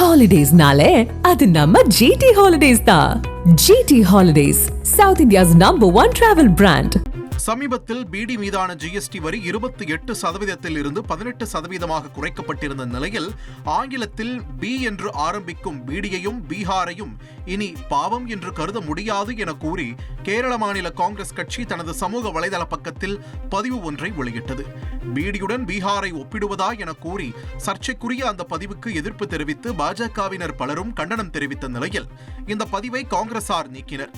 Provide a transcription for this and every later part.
ஹாலிடேஸ்னாலே அது நம்ம ஜிடி ஹாலிடேஸ் தான். GT holidays, South India's #1 travel brand. சமீபத்தில் பீடி மீதான ஜிஎஸ்டி வரி 28% இருந்து 18% குறைக்கப்பட்டிருந்த நிலையில் ஆங்கிலத்தில் பி என்று ஆரம்பிக்கும் பீடியையும் பீகாரையும் இனி பாவம் என்று கருத முடியாது என கூறி கேரள மாநில காங்கிரஸ் கட்சி தனது சமூக வலைதள பக்கத்தில் பதிவு ஒன்றை வெளியிட்டது. பீடியுடன் பீகாரை ஒப்பிடுவதா என கூறி சர்ச்சைக்குரிய அந்த பதிவுக்கு எதிர்ப்பு தெரிவித்து பாஜகவினர் பலரும் கண்டனம் தெரிவித்த நிலையில் இந்த பதிவை காங்கிரசார் நீக்கினர்.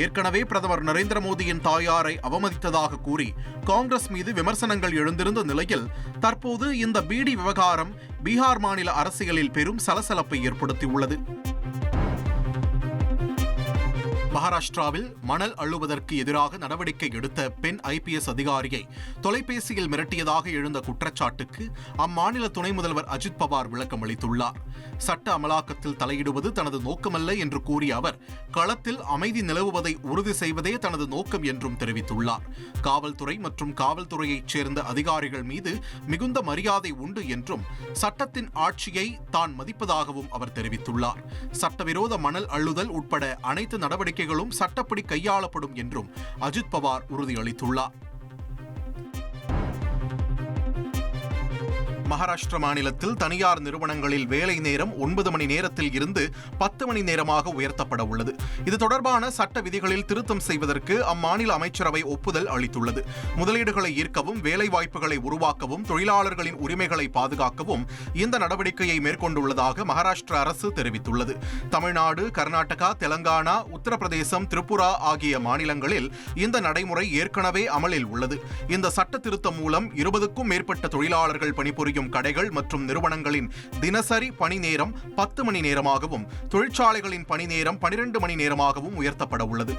ஏற்கனவே பிரதமர் நரேந்திர மோடியின் தாயாரை அவமதித்ததாக கூறி காங்கிரஸ் மீது விமர்சனங்கள் எழுந்திருந்த நிலையில் தற்போது இந்த பீடி விவகாரம் பீகார் மாநில அரசியலில் பெரும் சலசலப்பை ஏற்படுத்தியுள்ளது. மகாராஷ்டிராவில் மணல் அள்ளுவதற்கு எதிராக நடவடிக்கை எடுத்த பெண் IPS அதிகாரியை தொலைபேசியில் மிரட்டியதாக எழுந்த குற்றச்சாட்டுக்கு அம்மாநில துணை முதல்வர் அஜித் பவார் விளக்கம் அளித்துள்ளார். சட்ட அமலாக்கத்தில் தலையிடுவது தனது நோக்கமல்ல என்று கூறிய அவர், களத்தில் அமைதி நிலவுவதை உறுதி செய்வதே தனது நோக்கம் என்றும் தெரிவித்துள்ளார். காவல்துறை மற்றும் காவல்துறையைச் சேர்ந்த அதிகாரிகள் மீது மிகுந்த மரியாதை உண்டு என்றும் சட்டத்தின் ஆட்சியை தான் மதிப்பதாகவும் அவர் தெரிவித்துள்ளார். சட்டவிரோத மணல் அள்ளுதல் உட்பட அனைத்து நடவடிக்கைகளும் சட்டப்படி கையாளப்படும் என்றும் அஜித் பவார் உறுதியளித்துள்ளார். மகாராஷ்டிர மாநிலத்தில் தனியார் நிறுவனங்களில் வேலை நேரம் 9 மணி நேரத்தில் இருந்து 10 மணி நேரமாக உயர்த்தப்பட உள்ளது. இது தொடர்பான சட்ட விதிகளில் திருத்தம் செய்வதற்கு அம்மாநில அமைச்சரவை ஒப்புதல் அளித்துள்ளது. முதலீடுகளை ஈர்க்கவும், வேலை வாய்ப்புகளை உருவாக்கவும், தொழிலாளர்களின் உரிமைகளை பாதுகாக்கவும் இந்த நடவடிக்கையை மேற்கொண்டுள்ளதாக மகாராஷ்டிர அரசு தெரிவித்துள்ளது. தமிழ்நாடு, கர்நாடகா, தெலங்கானா, உத்தரப்பிரதேசம், திரிபுரா ஆகிய மாநிலங்களில் இந்த நடைமுறை ஏற்கனவே அமலில் உள்ளது. இந்த சட்ட திருத்தம் மூலம் 20க்கும் மேற்பட்ட தொழிலாளர்கள் பணிபுரியும் கடைகள் மற்றும் நிறுவனங்களின் தினசரி பணி நேரம் 10 மணி நேரமாகவும், தொழிற்சாலைகளின் பணி நேரம் 12 மணி நேரமாகவும் உயர்த்தப்பட உள்ளது.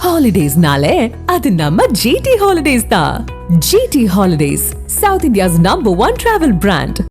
ஹாலிடேஸ்னாலே அது நம்ம ஜிடி ஹாலிடேஸ் தான். GT holidays, South India's #1 travel brand.